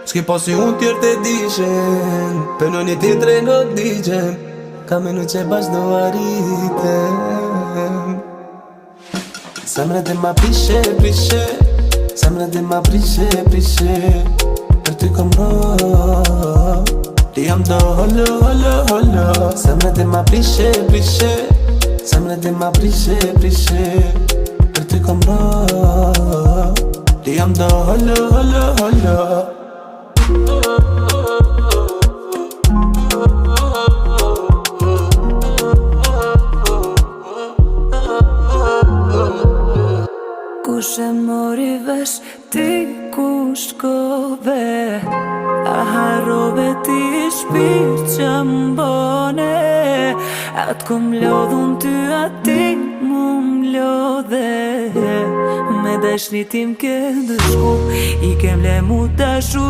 S'ki pasi unë tjerë të dishen, për në një tjetre në digjen, ka menu që bash do arritem. Zemra dhe ma prishe, prishe, zemra dhe ma prishe, prishe, për ty kom ro, ti jam do holo, holo, holo. Zemra dhe ma prishe, prishe, zemra dhe ma prishe, prishe, për ty kom ro, ti jam do holo, holo, holo. Kush e mori vesh ti ku shkove, a harrove ti shpirt që mbone, atë kom lodhun ty ati mu m'lodhe, me dashni tim ke dëshku, i kem le mu dashu.